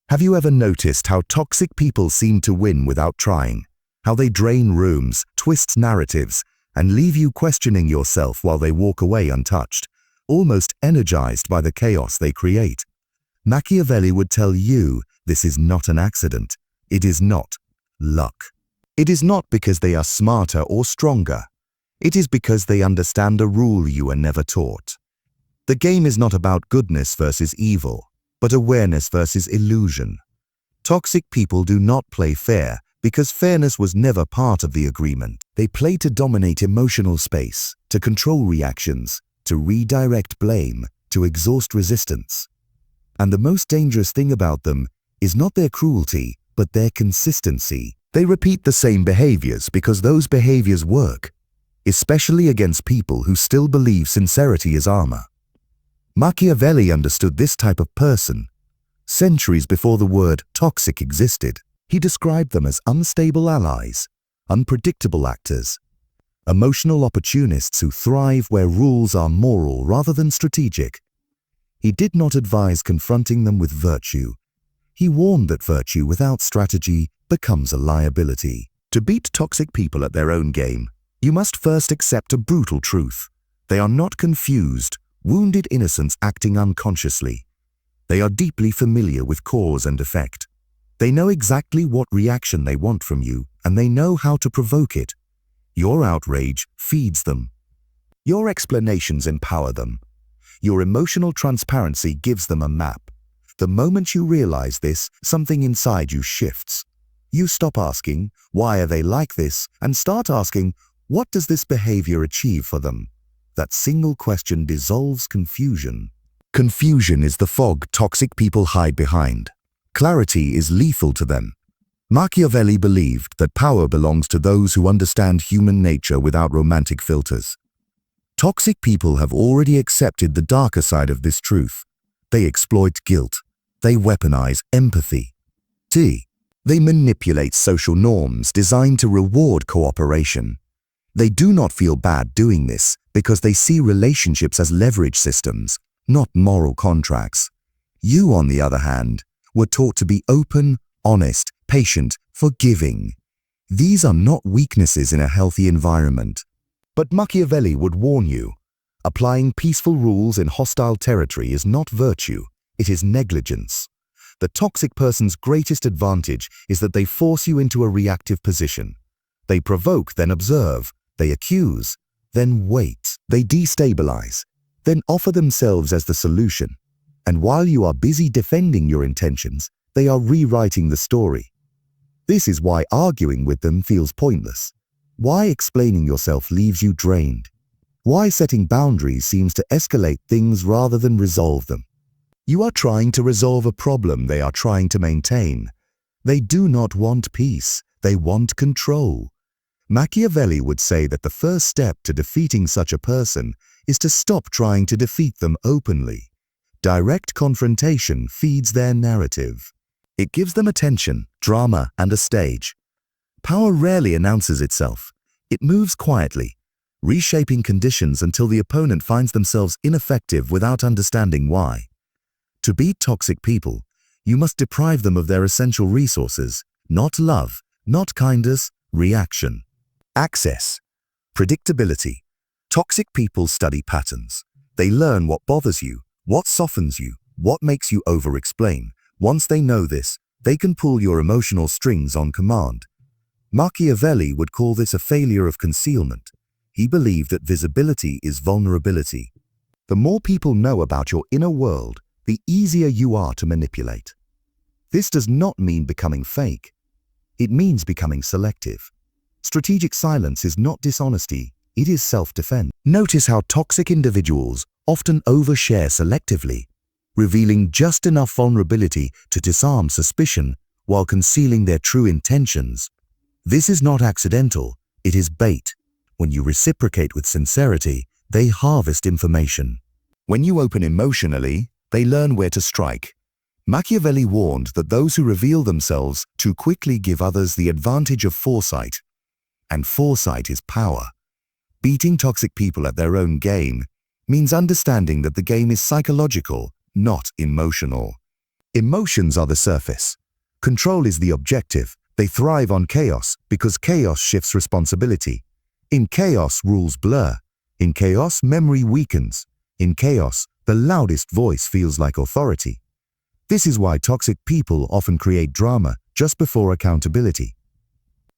Have you ever noticed how toxic people seem to win without trying? How they drain rooms, twist narratives, and leave you questioning yourself while they walk away untouched, almost energized by the chaos they create? Machiavelli would tell you this is not an accident. It is not luck. It is not because they are smarter or stronger. It is because they understand a rule you were never taught. The game is not about goodness versus evil, but awareness versus illusion. Toxic people do not play fair because fairness was never part of the agreement. They play to dominate emotional space, to control reactions, to redirect blame, to exhaust resistance. And the most dangerous thing about them is not their cruelty, but their consistency. They repeat the same behaviors because those behaviors work, especially against people who still believe sincerity is armor. Machiavelli understood this type of person. Centuries before the word toxic existed, he described them as unstable allies, unpredictable actors, emotional opportunists who thrive where rules are moral rather than strategic. He did not advise confronting them with virtue. He warned that virtue without strategy becomes a liability. To beat toxic people at their own game, you must first accept a brutal truth. They are not confused, wounded innocents acting unconsciously. They are deeply familiar with cause and effect. They know exactly what reaction they want from you, and they know how to provoke it. Your outrage feeds them. Your explanations empower them. Your emotional transparency gives them a map. The moment you realize this, something inside you shifts. You stop asking, why are they like this, and start asking, what does this behavior achieve for them? That single question dissolves confusion. Confusion is the fog toxic people hide behind. Clarity is lethal to them. Machiavelli believed that power belongs to those who understand human nature without romantic filters. Toxic people have already accepted the darker side of this truth. They exploit guilt. They weaponize empathy. They manipulate social norms designed to reward cooperation. They do not feel bad doing this because they see relationships as leverage systems, not moral contracts. You, on the other hand, were taught to be open, honest, patient, forgiving. These are not weaknesses in a healthy environment. But Machiavelli would warn you, applying peaceful rules in hostile territory is not virtue, it is negligence. The toxic person's greatest advantage is that they force you into a reactive position. They provoke, then observe. They accuse, then wait. They destabilize, then offer themselves as the solution. And while you are busy defending your intentions, they are rewriting the story. This is why arguing with them feels pointless. Why explaining yourself leaves you drained. Why setting boundaries seems to escalate things rather than resolve them. You are trying to resolve a problem they are trying to maintain. They do not want peace, they want control. Machiavelli would say that the first step to defeating such a person is to stop trying to defeat them openly. Direct confrontation feeds their narrative. It gives them attention, drama, and a stage. Power rarely announces itself. It moves quietly, reshaping conditions until the opponent finds themselves ineffective without understanding why. To beat toxic people, you must deprive them of their essential resources, not love, not kindness, reaction. Access. Predictability. Toxic people study patterns. They learn what bothers you, what softens you, what makes you over-explain. Once they know this, they can pull your emotional strings on command. Machiavelli would call this a failure of concealment. He believed that visibility is vulnerability. The more people know about your inner world, the easier you are to manipulate. This does not mean becoming fake. It means becoming selective. Strategic silence is not dishonesty, it is self-defense. Notice how toxic individuals often overshare selectively, revealing just enough vulnerability to disarm suspicion while concealing their true intentions. This is not accidental, it is bait. When you reciprocate with sincerity, they harvest information. When you open emotionally, they learn where to strike. Machiavelli warned that those who reveal themselves too quickly give others the advantage of foresight. And foresight is power. Beating toxic people at their own game means understanding that the game is psychological, not emotional. Emotions are the surface. Control is the objective. They thrive on chaos because chaos shifts responsibility. In chaos, rules blur. In chaos, memory weakens. In chaos, the loudest voice feels like authority. This is why toxic people often create drama just before accountability.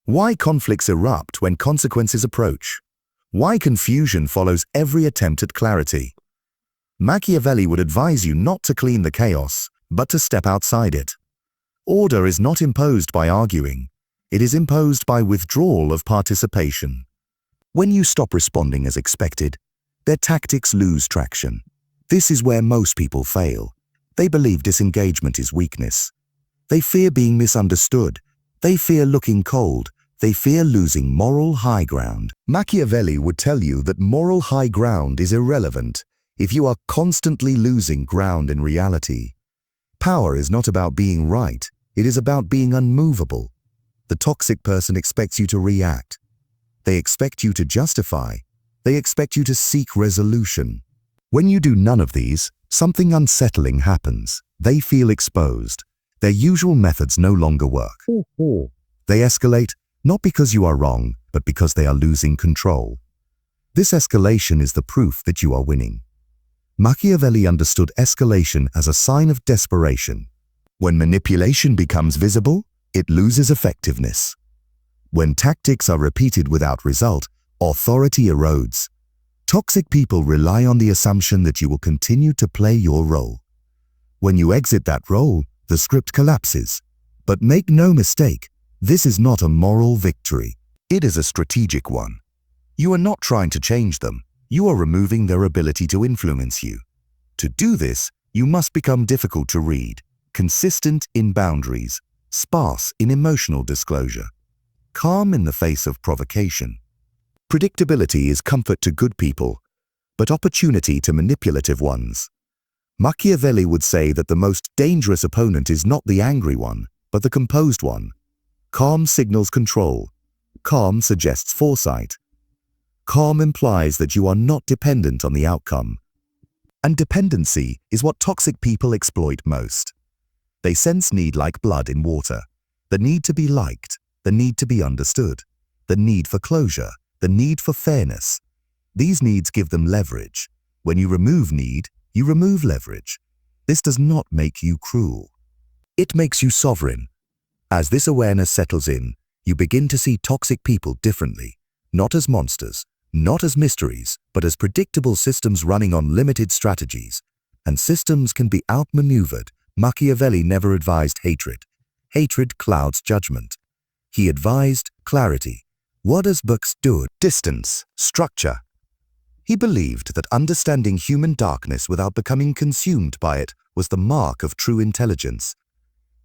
Why conflicts erupt when consequences approach? Why confusion follows every attempt at clarity? Machiavelli would advise you not to clean the chaos, but to step outside it. Order is not imposed by arguing. It is imposed by withdrawal of participation. When you stop responding as expected, their tactics lose traction. This is where most people fail. They believe disengagement is weakness. They fear being misunderstood. They fear looking cold. They fear losing moral high ground. Machiavelli would tell you that moral high ground is irrelevant if you are constantly losing ground in reality. Power is not about being right. It is about being unmovable. The toxic person expects you to react. They expect you to justify. They expect you to seek resolution. When you do none of these, something unsettling happens. They feel exposed. Their usual methods no longer work. They escalate, not because you are wrong, but because they are losing control. This escalation is the proof that you are winning. Machiavelli understood escalation as a sign of desperation. When manipulation becomes visible, it loses effectiveness. When tactics are repeated without result, authority erodes. Toxic people rely on the assumption that you will continue to play your role. When you exit that role, the script collapses. But make no mistake, this is not a moral victory. It is a strategic one. You are not trying to change them. You are removing their ability to influence you. To do this, you must become difficult to read, consistent in boundaries, sparse in emotional disclosure, calm in the face of provocation. Predictability is comfort to good people, but opportunity to manipulative ones. Machiavelli would say that the most dangerous opponent is not the angry one, but the composed one. Calm signals control. Calm suggests foresight. Calm implies that you are not dependent on the outcome. And dependency is what toxic people exploit most. They sense need like blood in water. The need to be liked, the need to be understood, the need for closure, the need for fairness. These needs give them leverage. When you remove need, you remove leverage. This does not make you cruel. It makes you sovereign. As this awareness settles in, you begin to see toxic people differently, not as monsters, not as mysteries, but as predictable systems running on limited strategies. And systems can be outmaneuvered. Machiavelli never advised hatred. Hatred clouds judgment. He advised clarity. What does books do? Distance, structure. He believed that understanding human darkness without becoming consumed by it was the mark of true intelligence.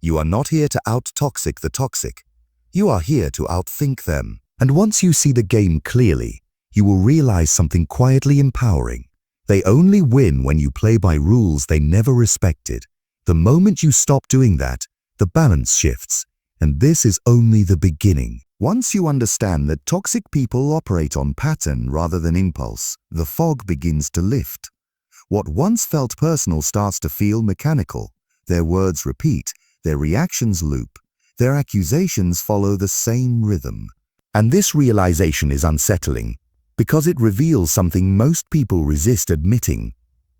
You are not here to out-toxic the toxic. You are here to outthink them. And once you see the game clearly, you will realize something quietly empowering. They only win when you play by rules they never respected. The moment you stop doing that, the balance shifts. And this is only the beginning. Once you understand that toxic people operate on pattern rather than impulse, the fog begins to lift. What once felt personal starts to feel mechanical. Their words repeat. Their reactions loop. Their accusations follow the same rhythm. And this realization is unsettling because it reveals something most people resist admitting.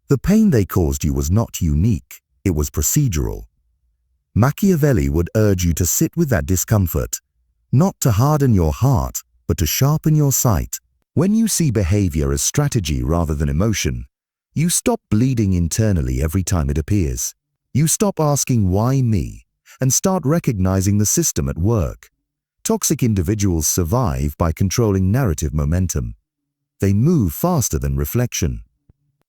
The pain they caused you was not unique. It was procedural. Machiavelli would urge you to sit with that discomfort, not to harden your heart, but to sharpen your sight. When you see behavior as strategy rather than emotion, you stop bleeding internally every time it appears. You stop asking why me and start recognizing the system at work. Toxic individuals survive by controlling narrative momentum. They move faster than reflection.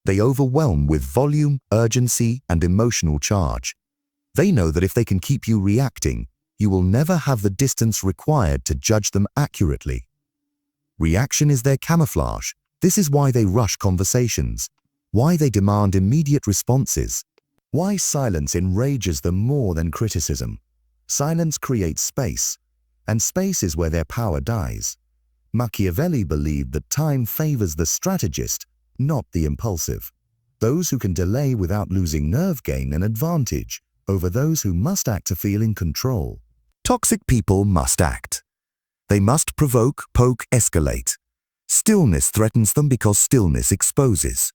They overwhelm with volume, urgency, and emotional charge. They know that if they can keep you reacting, you will never have the distance required to judge them accurately. Reaction is their camouflage. This is why they rush conversations, why they demand immediate responses, why silence enrages them more than criticism. Silence creates space, and space is where their power dies. Machiavelli believed that time favors the strategist, not the impulsive. Those who can delay without losing nerve gain an advantage. over those who must act to feel in control. Toxic people must act. They must provoke, poke, escalate. Stillness threatens them because stillness exposes.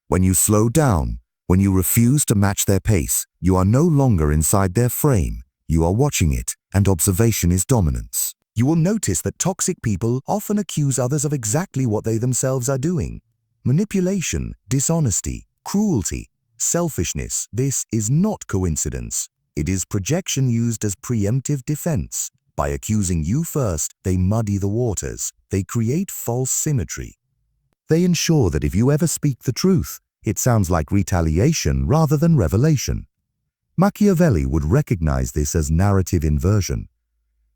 When you slow down, when you refuse to match their pace, you are no longer inside their frame. You are watching it, and observation is dominance. You will notice that toxic people often accuse others of exactly what they themselves are doing. Manipulation, dishonesty, cruelty, selfishness. This is not coincidence. It is projection used as preemptive defense. By accusing you first, they muddy the waters. They create false symmetry. They ensure that if you ever speak the truth, it sounds like retaliation rather than revelation. Machiavelli would recognize this as narrative inversion.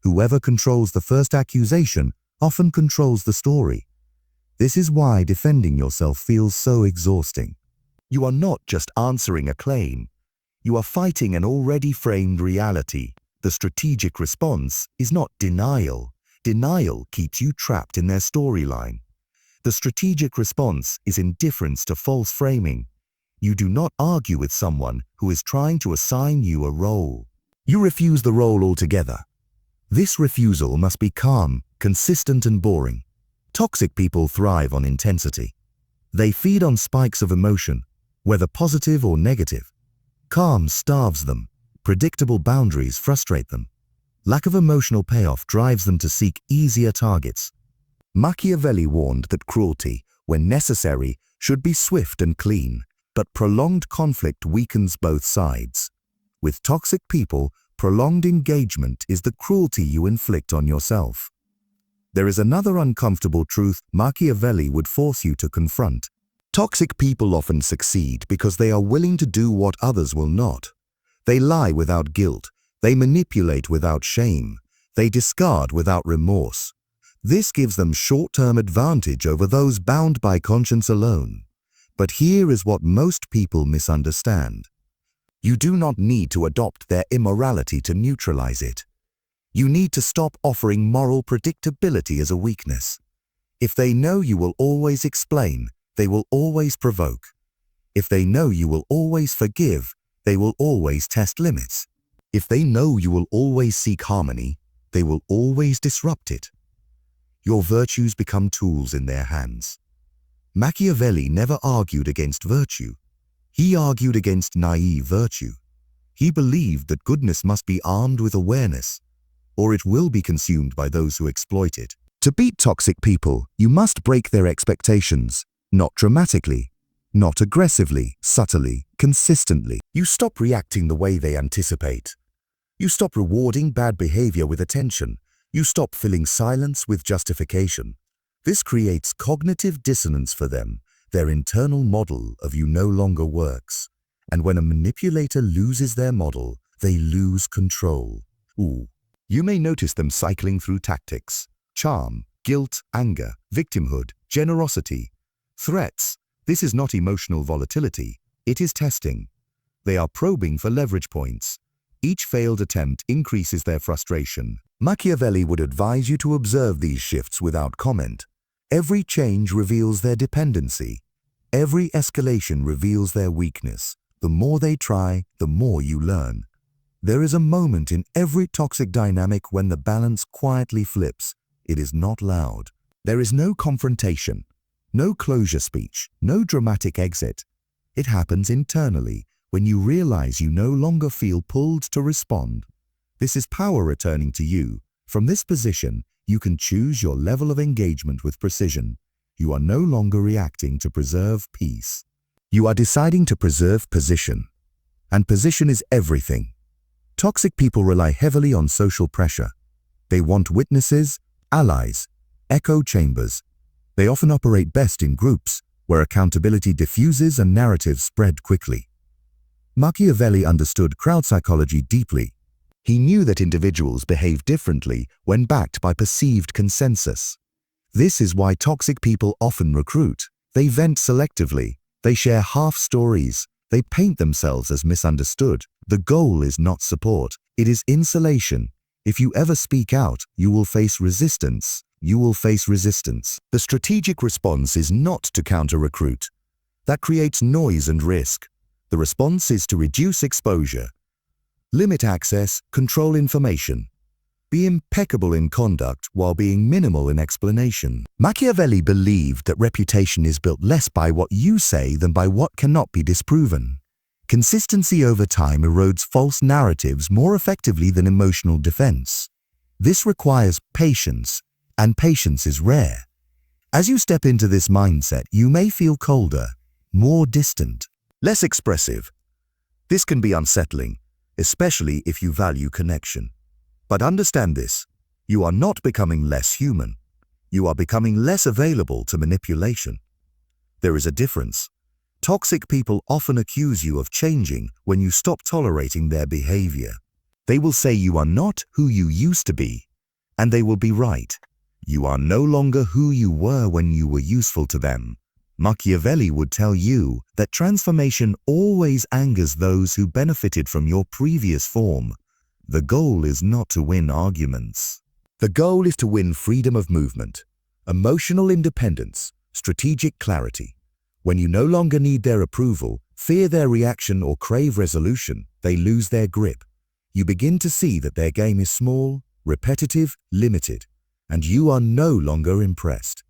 Whoever controls the first accusation often controls the story. This is why defending yourself feels so exhausting. You are not just answering a claim. You are fighting an already framed reality. The strategic response is not denial. Denial keeps you trapped in their storyline. The strategic response is indifference to false framing. You do not argue with someone who is trying to assign you a role. You refuse the role altogether. This refusal must be calm, consistent, and boring. Toxic people thrive on intensity. They feed on spikes of emotion, whether positive or negative. Calm starves them. Predictable boundaries frustrate them. Lack of emotional payoff drives them to seek easier targets. Machiavelli warned that cruelty, when necessary, should be swift and clean, but prolonged conflict weakens both sides. With toxic people, prolonged engagement is the cruelty you inflict on yourself. There is another uncomfortable truth Machiavelli would force you to confront. Toxic people often succeed because they are willing to do what others will not. They lie without guilt. They manipulate without shame. They discard without remorse. This gives them short-term advantage over those bound by conscience alone. But here is what most people misunderstand. You do not need to adopt their immorality to neutralize it. You need to stop offering moral predictability as a weakness. If they know you will always explain, they will always provoke. If they know you will always forgive, they will always test limits. If they know you will always seek harmony, they will always disrupt it. Your virtues become tools in their hands. Machiavelli never argued against virtue. He argued against naive virtue. He believed that goodness must be armed with awareness, or it will be consumed by those who exploit it. To beat toxic people, you must break their expectations, not dramatically, not aggressively, subtly, consistently. You stop reacting the way they anticipate. You stop rewarding bad behavior with attention. You stop filling silence with justification. This creates cognitive dissonance for them. Their internal model of you no longer works. And when a manipulator loses their model, they lose control. You may notice them cycling through tactics: charm, guilt, anger, victimhood, generosity, threats. This is not emotional volatility, it is testing. They are probing for leverage points. Each failed attempt increases their frustration. Machiavelli would advise you to observe these shifts without comment. Every change reveals their dependency. Every escalation reveals their weakness. The more they try, the more you learn. There is a moment in every toxic dynamic when the balance quietly flips. It is not loud. There is no confrontation, no closure speech, no dramatic exit. It happens internally when you realize you no longer feel pulled to respond. This is power returning to you. From this position, you can choose your level of engagement with precision. You are no longer reacting to preserve peace. You are deciding to preserve position. And position is everything. Toxic people rely heavily on social pressure. They want witnesses, allies, echo chambers. They often operate best in groups, where accountability diffuses and narratives spread quickly. Machiavelli understood crowd psychology deeply. He knew that individuals behave differently when backed by perceived consensus. This is why toxic people often recruit. They vent selectively. They share half stories. They paint themselves as misunderstood. The goal is not support. It is insulation. If you ever speak out, you will face resistance. You will face resistance. The strategic response is not to counter-recruit. That creates noise and risk. The response is to reduce exposure. Limit access, control information. Be impeccable in conduct while being minimal in explanation. Machiavelli believed that reputation is built less by what you say than by what cannot be disproven. Consistency over time erodes false narratives more effectively than emotional defense. This requires patience, and patience is rare. As you step into this mindset, you may feel colder, more distant, less expressive. This can be unsettling, especially if you value connection. But understand this, you are not becoming less human. You are becoming less available to manipulation. There is a difference. Toxic people often accuse you of changing when you stop tolerating their behavior. They will say you are not who you used to be, and they will be right. You are no longer who you were when you were useful to them. Machiavelli would tell you that transformation always angers those who benefited from your previous form. The goal is not to win arguments. The goal is to win freedom of movement, emotional independence, strategic clarity. When you no longer need their approval, fear their reaction, or crave resolution, they lose their grip. You begin to see that their game is small, repetitive, limited, and you are no longer impressed.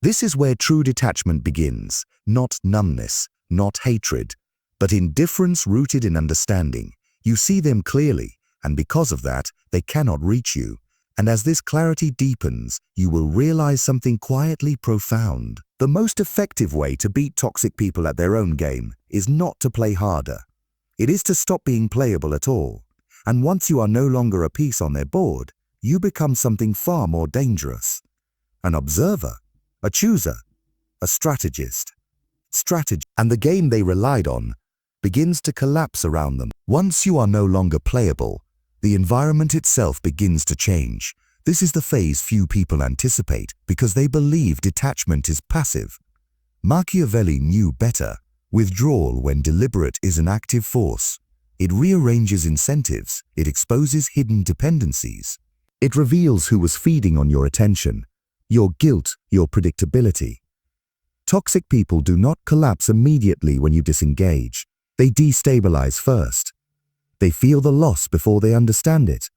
This is where true detachment begins, not numbness, not hatred, but indifference rooted in understanding. You see them clearly, and because of that, they cannot reach you. And as this clarity deepens, you will realize something quietly profound. The most effective way to beat toxic people at their own game is not to play harder. It is to stop being playable at all. And once you are no longer a piece on their board, you become something far more dangerous. An observer, a chooser, a strategist. And the game they relied on begins to collapse around them. Once you are no longer playable, the environment itself begins to change. This is the phase few people anticipate because they believe detachment is passive. Machiavelli knew better. Withdrawal, when deliberate, is an active force. It rearranges incentives. It exposes hidden dependencies. It reveals who was feeding on your attention, your guilt, your predictability. Toxic people do not collapse immediately when you disengage. They destabilize first. They feel the loss before they understand it.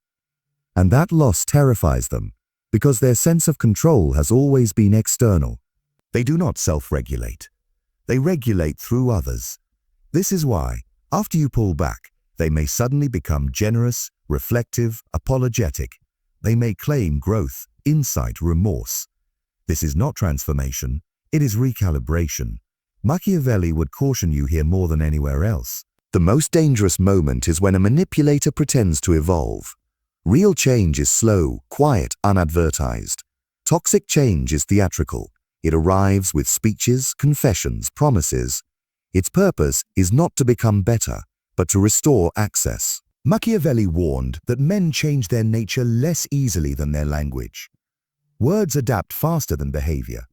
And that loss terrifies them because their sense of control has always been external. They do not self-regulate. They regulate through others. This is why, after you pull back, they may suddenly become generous, reflective, apologetic. They may claim growth, insight, remorse. This is not transformation, it is recalibration. Machiavelli would caution you here more than anywhere else. The most dangerous moment is when a manipulator pretends to evolve. Real change is slow, quiet, unadvertised. Toxic change is theatrical. It arrives with speeches, confessions, promises. Its purpose is not to become better, but to restore access. Machiavelli warned that men change their nature less easily than their language. Words adapt faster than behavior.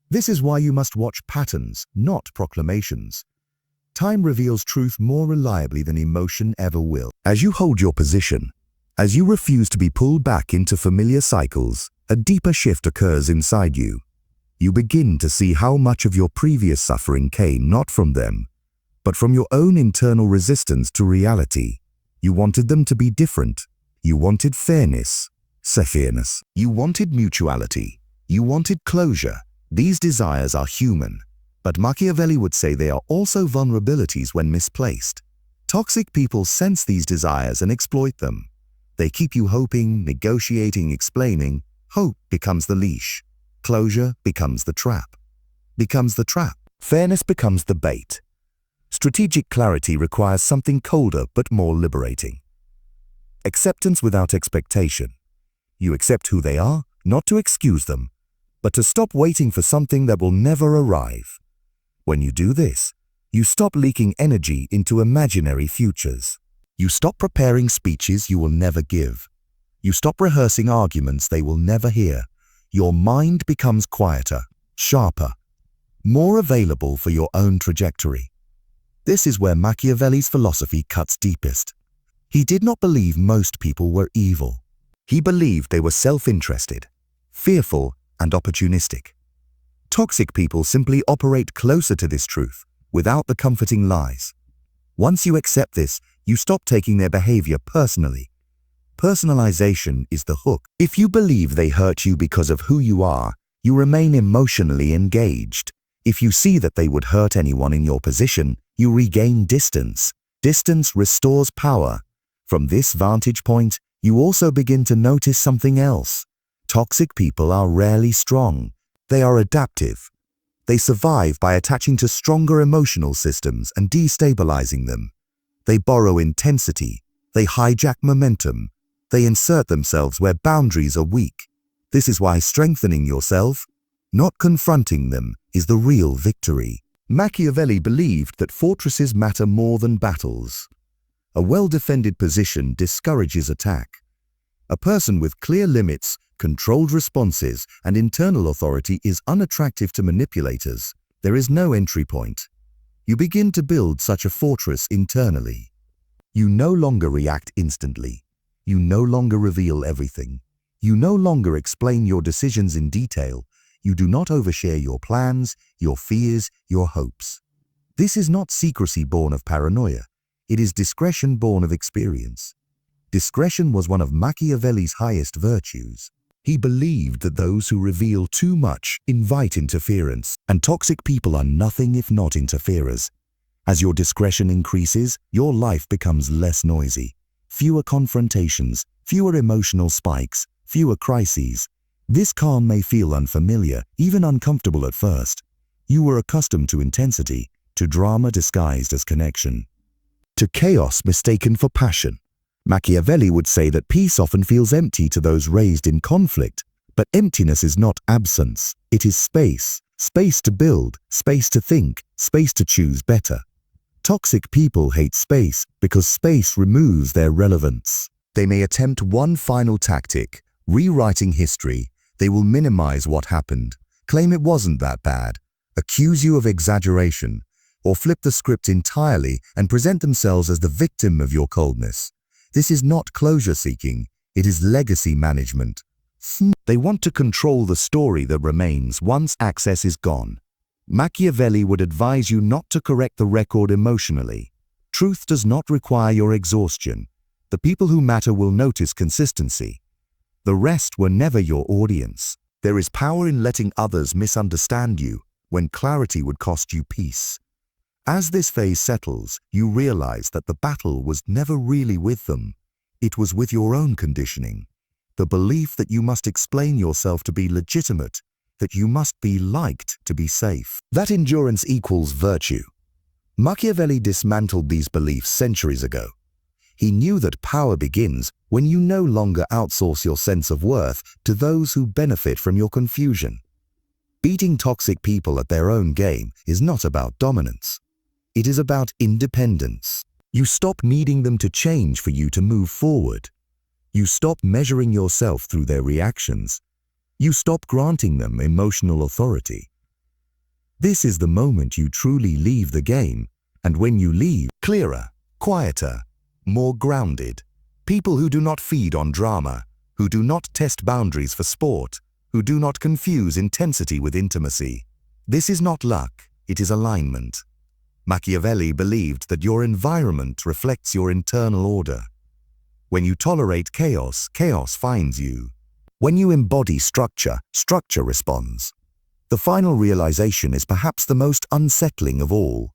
This is why you must watch patterns, not proclamations. Time reveals truth more reliably than emotion ever will. As you hold your position, as you refuse to be pulled back into familiar cycles, a deeper shift occurs inside you. You begin to see how much of your previous suffering came not from them, but from your own internal resistance to reality. You wanted them to be different. You wanted fairness. You wanted mutuality. You wanted closure. These desires are human, but Machiavelli would say they are also vulnerabilities when misplaced. Toxic people sense these desires and exploit them. They keep you hoping, negotiating, explaining. Hope becomes the leash. Closure becomes the trap. Fairness becomes the bait. Strategic clarity requires something colder but more liberating. Acceptance without expectation. You accept who they are, not to excuse them, but to stop waiting for something that will never arrive. When you do this, you stop leaking energy into imaginary futures. You stop preparing speeches you will never give. You stop rehearsing arguments they will never hear. Your mind becomes quieter, sharper, more available for your own trajectory. This is where Machiavelli's philosophy cuts deepest. He did not believe most people were evil. He believed they were self-interested, fearful, and opportunistic. Toxic people simply operate closer to this truth, without the comforting lies. Once you accept this, You stop taking their behavior personally. Personalization is the hook. If you believe they hurt you because of who you are, you remain emotionally engaged. If you see that they would hurt anyone in your position, you regain distance. Distance restores power. From this vantage point, you also begin to notice something else. Toxic people are rarely strong. They are adaptive. They survive by attaching to stronger emotional systems and destabilizing them. They borrow intensity. They hijack momentum. They insert themselves where boundaries are weak. This is why strengthening yourself, not confronting them, is the real victory. Machiavelli believed that fortresses matter more than battles. A well-defended position discourages attack. A person with clear limits, controlled responses, and internal authority is unattractive to manipulators. There is no entry point. You begin to build such a fortress internally. You no longer react instantly. You no longer reveal everything. You no longer explain your decisions in detail. You do not overshare your plans, your fears, your hopes. This is not secrecy born of paranoia. It is discretion born of experience. Discretion was one of Machiavelli's highest virtues. He believed that those who reveal too much invite interference, and toxic people are nothing if not interferers. As your discretion increases, your life becomes less noisy. Fewer confrontations, fewer emotional spikes, fewer crises. This calm may feel unfamiliar, even uncomfortable at first. You were accustomed to intensity, to drama disguised as connection, to chaos mistaken for passion. Machiavelli would say that peace often feels empty to those raised in conflict, but emptiness is not absence. It is space. Space to build, space to think, space to choose better. Toxic people hate space because space removes their relevance. They may attempt one final tactic, rewriting history. They will minimize what happened, claim it wasn't that bad, accuse you of exaggeration, or flip the script entirely and present themselves as the victim of your coldness. This is not closure-seeking, it is legacy management. They want to control the story that remains once access is gone. Machiavelli would advise you not to correct the record emotionally. Truth does not require your exhaustion. The people who matter will notice consistency. The rest were never your audience. There is power in letting others misunderstand you when clarity would cost you peace. As this phase settles, you realize that the battle was never really with them. It was with your own conditioning. The belief that you must explain yourself to be legitimate, that you must be liked to be safe. That endurance equals virtue. Machiavelli dismantled these beliefs centuries ago. He knew that power begins when you no longer outsource your sense of worth to those who benefit from your confusion. Beating toxic people at their own game is not about dominance. It is about independence. You stop needing them to change for you to move forward. You stop measuring yourself through their reactions. You stop granting them emotional authority. This is the moment you truly leave the game, and when you leave, clearer, quieter, more grounded. People who do not feed on drama, who do not test boundaries for sport, who do not confuse intensity with intimacy. This is not luck, it is alignment. Machiavelli believed that your environment reflects your internal order. When you tolerate chaos, chaos finds you. When you embody structure, structure responds. The final realization is perhaps the most unsettling of all.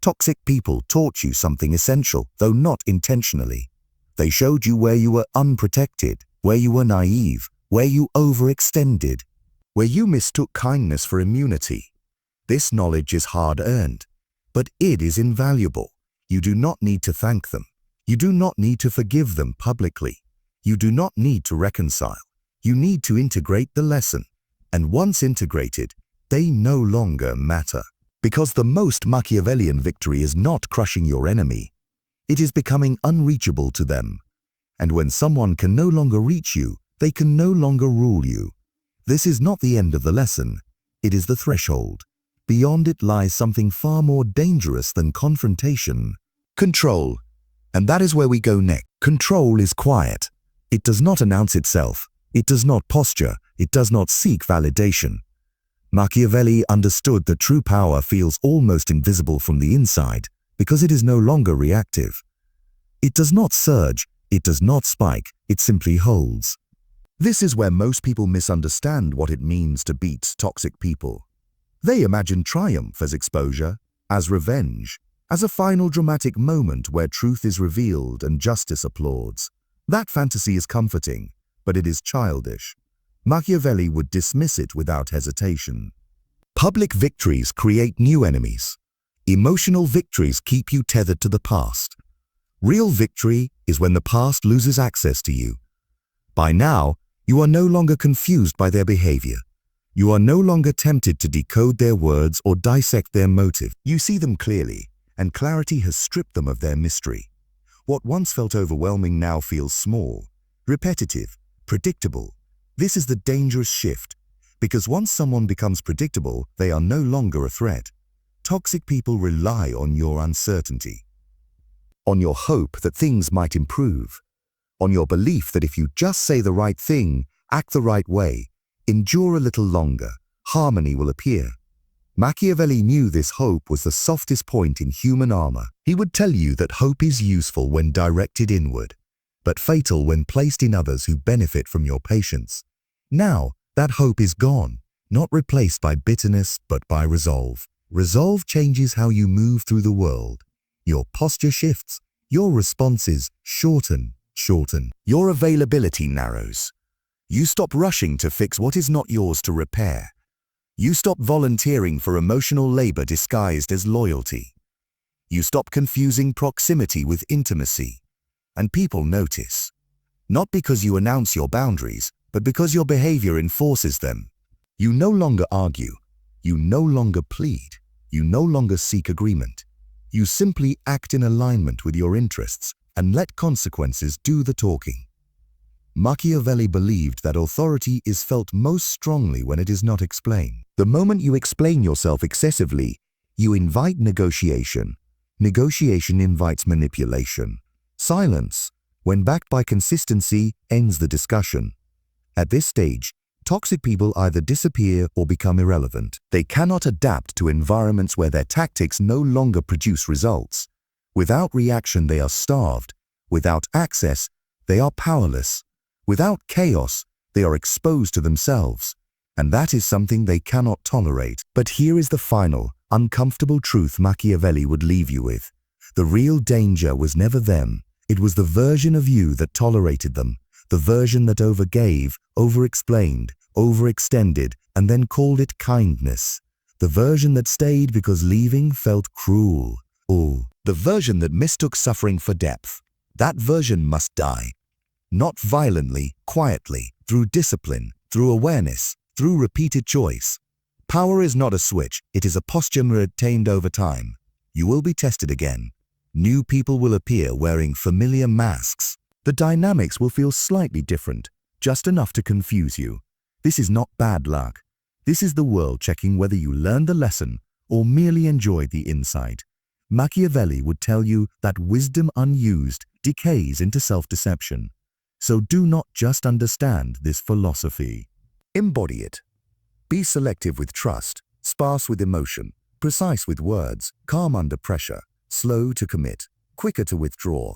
Toxic people taught you something essential, though not intentionally. They showed you where you were unprotected, where you were naive, where you overextended, where you mistook kindness for immunity. This knowledge is hard-earned, but it is invaluable. You do not need to thank them. You do not need to forgive them publicly. You do not need to reconcile. You need to integrate the lesson. And once integrated, they no longer matter. Because the most Machiavellian victory is not crushing your enemy. It is becoming unreachable to them. And when someone can no longer reach you, they can no longer rule you. This is not the end of the lesson. It is the threshold. Beyond it lies something far more dangerous than confrontation. Control. And that is where we go next. Control is quiet. It does not announce itself. It does not posture. It does not seek validation. Machiavelli understood that true power feels almost invisible from the inside because it is no longer reactive. It does not surge, it does not spike, it simply holds. This is where most people misunderstand what it means to beat toxic people. They imagine triumph as exposure, as revenge, as a final dramatic moment where truth is revealed and justice applauds. That fantasy is comforting, but it is childish. Machiavelli would dismiss it without hesitation. Public victories create new enemies. Emotional victories keep you tethered to the past. Real victory is when the past loses access to you. By now, you are no longer confused by their behavior. You are no longer tempted to decode their words or dissect their motive. You see them clearly, and clarity has stripped them of their mystery. What once felt overwhelming now feels small, repetitive, predictable. This is the dangerous shift, because once someone becomes predictable, they are no longer a threat. Toxic people rely on your uncertainty, on your hope that things might improve, on your belief that if you just say the right thing, act the right way, endure a little longer, harmony will appear. Machiavelli knew this hope was the softest point in human armor. He would tell you that hope is useful when directed inward, but fatal when placed in others who benefit from your patience. Now, that hope is gone, not replaced by bitterness but by resolve. Resolve changes how you move through the world. Your posture shifts, your responses shorten. Your availability narrows. You stop rushing to fix what is not yours to repair. You stop volunteering for emotional labor disguised as loyalty. You stop confusing proximity with intimacy. And people notice. Not because you announce your boundaries, but because your behavior enforces them. You no longer argue. You no longer plead. You no longer seek agreement. You simply act in alignment with your interests and let consequences do the talking. Machiavelli believed that authority is felt most strongly when it is not explained. The moment you explain yourself excessively, you invite negotiation. Negotiation invites manipulation. Silence, when backed by consistency, ends the discussion. At this stage, toxic people either disappear or become irrelevant. They cannot adapt to environments where their tactics no longer produce results. Without reaction, they are starved. Without access, they are powerless. Without chaos, they are exposed to themselves. And that is something they cannot tolerate. But here is the final, uncomfortable truth Machiavelli would leave you with. The real danger was never them. It was the version of you that tolerated them. The version that overgave, over-explained, overextended, and then called it kindness. The version that stayed because leaving felt cruel. Oh, the version that mistook suffering for depth. That version must die. Not violently, quietly, through discipline, through awareness, through repeated choice. Power is not a switch, it is a posture attained over time. You will be tested again. New people will appear wearing familiar masks. The dynamics will feel slightly different, just enough to confuse you. This is not bad luck. This is the world checking whether you learned the lesson or merely enjoyed the insight. Machiavelli would tell you that wisdom unused decays into self-deception. So do not just understand this philosophy. Embody it. Be selective with trust, sparse with emotion, precise with words, calm under pressure, slow to commit, quicker to withdraw.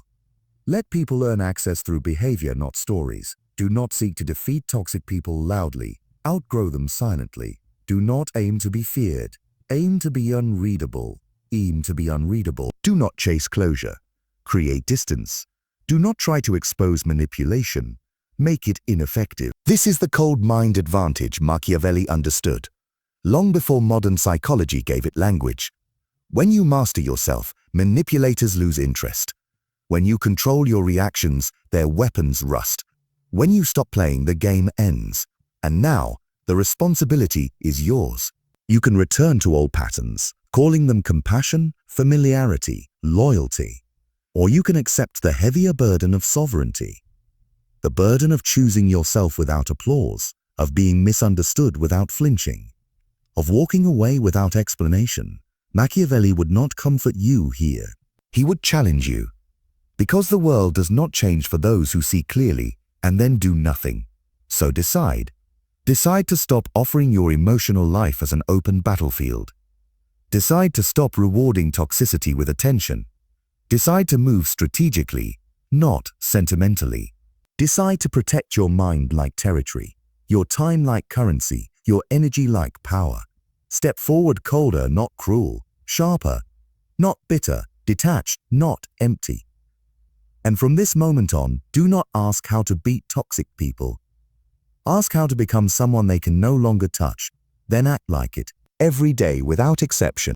Let people earn access through behavior, not stories. Do not seek to defeat toxic people loudly. Outgrow them silently. Do not aim to be feared. Aim to be unreadable. Aim to be unreadable. Do not chase closure. Create distance. Do not try to expose manipulation. Make it ineffective. This is the cold mind advantage Machiavelli understood, long before modern psychology gave it language. When you master yourself, manipulators lose interest. When you control your reactions, their weapons rust. When you stop playing, the game ends. And now, the responsibility is yours. You can return to old patterns, calling them compassion, familiarity, loyalty. Or you can accept the heavier burden of sovereignty. The burden of choosing yourself without applause, of being misunderstood without flinching, of walking away without explanation. Machiavelli would not comfort you here. He would challenge you. Because the world does not change for those who see clearly and then do nothing. So decide. Decide to stop offering your emotional life as an open battlefield. Decide to stop rewarding toxicity with attention. Decide to move strategically, not sentimentally. Decide to protect your mind like territory, your time like currency, your energy like power. Step forward colder, not cruel, sharper, not bitter, detached, not empty. And from this moment on, do not ask how to beat toxic people. Ask how to become someone they can no longer touch, then act like it, every day without exception.